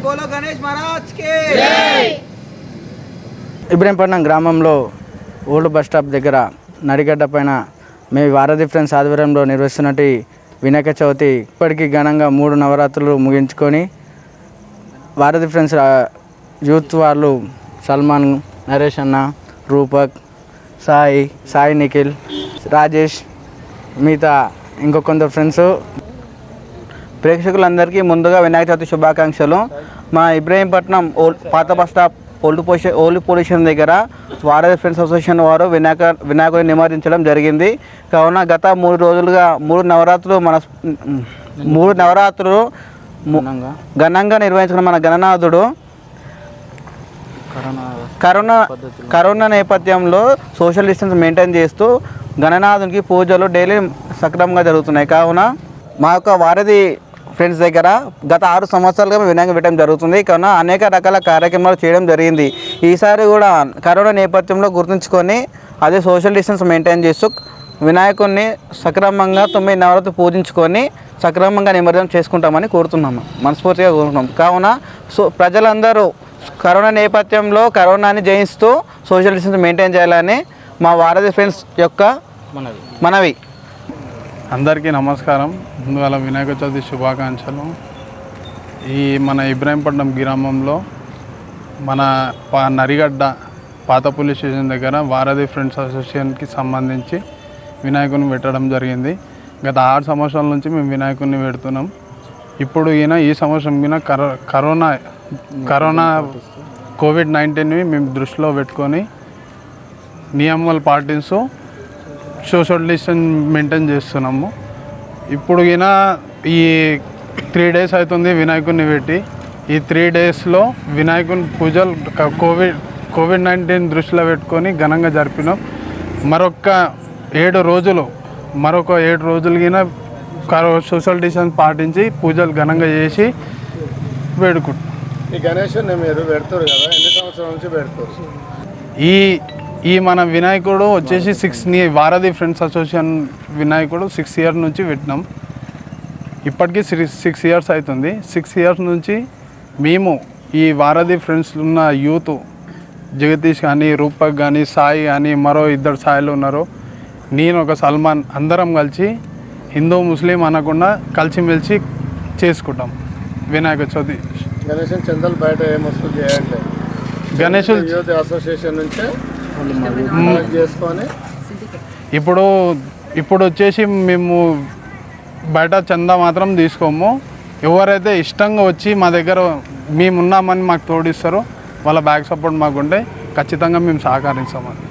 బోలో గణేష్ మహారాజ్ కి ఇబ్రహీంపట్నం గ్రామంలో ఓల్డ్ బస్ స్టాప్ దగ్గర నడిగడ్డ పైన మీ వారధి ఫ్రెండ్స్ ఆధ్వర్యంలో నిర్వహిస్తున్నట్టు వినాయక చవితి ఇప్పటికీ ఘనంగా 3 నవరాత్రులు ముగించుకొని వారధి ఫ్రెండ్స్ యూత్ వాళ్ళు సల్మాన్, నరేష్ అన్న, రూపక్, సాయి నిఖిల్, రాజేష్, మిగతా ఇంకో కొందరు ఫ్రెండ్స్ ప్రేక్షకులందరికీ ముందుగా వినాయక చవితి శుభాకాంక్షలు. మా ఇబ్రహీంపట్నం పాత bus stop old police station దగ్గర వారధి ఫ్రెండ్స్ అసోసియేషన్ వారు వినాయకుడిని నిమజ్జించడం జరిగింది. కావున గత 3 రోజులుగా 3 నవరాత్రులు ఘనంగా నిర్వహించిన మన గణనాథుడు కరోనా నేపథ్యంలో సోషల్ డిస్టెన్స్ మెయింటైన్ చేస్తూ గణనాథునికి పూజలు డైలీ సక్రమంగా జరుగుతున్నాయి. కావున మా యొక్క వారధి ఫ్రెండ్స్ దగ్గర గత 6 సంవత్సరాలుగా వినాయక పెట్టడం జరుగుతుంది. కావున అనేక రకాల కార్యక్రమాలు చేయడం జరిగింది. ఈసారి కూడా కరోనా నేపథ్యంలో గుర్తుంచుకొని అదే సోషల్ డిస్టెన్స్ మెయింటైన్ చేస్తూ వినాయకుడిని సక్రమంగా 9 నవరాత్రులు పూజించుకొని సక్రమంగా నిమజ్జనం చేసుకుంటామని కోరుతున్నాము, మనస్ఫూర్తిగా కోరుతున్నాం. కావున ప్రజలందరూ కరోనా నేపథ్యంలో కరోనాని జయిస్తూ సోషల్ డిస్టెన్స్ మెయింటైన్ చేయాలని మా వారధి ఫ్రెండ్స్ యొక్క మనవి. అందరికీ నమస్కారం. ముందుగా వినాయక చవితి శుభాకాంక్షలు. ఈ మన ఇబ్రహీంపట్నం గ్రామంలో మన నరిగడ్డ పాత పోలీస్ స్టేషన్ దగ్గర వారధి ఫ్రెండ్స్ అసోసియేషన్కి సంబంధించి వినాయకుని పెట్టడం జరిగింది. గత 6 సంవత్సరాల నుంచి మేము వినాయకుడిని పెడుతున్నాం. ఇప్పుడు ఈ సంవత్సరం కరోనా కోవిడ్-19ని మేము దృష్టిలో పెట్టుకొని నియమాలు పాటిస్తూ సోషల్ డిస్టెన్స్ మెయింటైన్ చేస్తున్నాము. ఇప్పుడు ఈ 3 డేస్ అవుతుంది వినాయకుడిని పెట్టి. ఈ 3 డేస్లో వినాయకుని పూజలు కోవిడ్-19 దృష్టిలో పెట్టుకొని ఘనంగా జరిపినాం. మరొక 7 రోజులు సోషల్ డిస్టెన్స్ పాటించి పూజలు ఘనంగా చేసి వేడుకుంటాం. ఈ గణేషుని మీరు పెడతారు కదా, ఎన్ని సంవత్సరాల నుంచి పెడతారు? ఈ మన వినాయకుడు వచ్చేసి వారధి ఫ్రెండ్స్ అసోసియేషన్ వినాయకుడు 6 ఇయర్స్ నుంచి పెట్టినాం. ఇప్పటికీ 6 ఇయర్స్ అవుతుంది. 6 ఇయర్స్ నుంచి మేము ఈ వారధి ఫ్రెండ్స్ ఉన్న యూత్ జగదీష్ కానీ, రూపక్ కానీ, సాయి కానీ, మరో 2 సాయిలు ఉన్నారు, నేను ఒక సల్మాన్, అందరం కలిసి హిందూ ముస్లిం అనకుండా కలిసిమెలిసి చేసుకుంటాం వినాయక చవితి. గణేష్ చందలు బయట ఏమొస్తుంది చేయండి, గణేష్ యూత్ అసోసియేషన్ నుంచే చేసుకొని ఇప్పుడు వచ్చేసి మేము బయట చందా మాత్రం తీసుకోము. ఎవరైతే ఇష్టంగా వచ్చి మా దగ్గర మేమున్నామని మాకు తోడిస్తారో వాళ్ళ బ్యాక్ సపోర్ట్ మాకుంటే ఖచ్చితంగా మేము సహకరిస్తామని.